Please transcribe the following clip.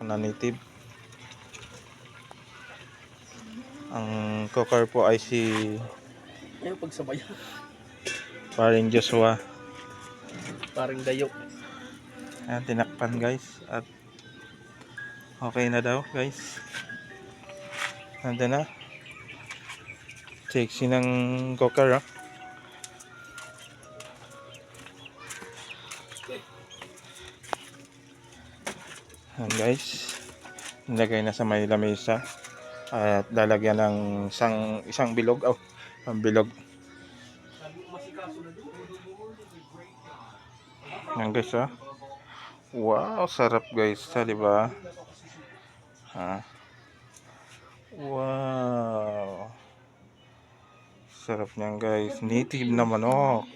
na native. Ang cooker po ay si Ayaw pagsabayan. Paring Joshua. Parang dayo. Ayan, tinakpan guys. At okay na daw guys. Nandun na. Sexy ng cooker, oh. Ayan guys. Nilagay na sa may lamesa. At lalagyan ng isang bilog. Oh, ang bilog. Ayan guys, oh. Wow, sarap guys, di ba? Wow. Sarap niyan guys. Native na manok.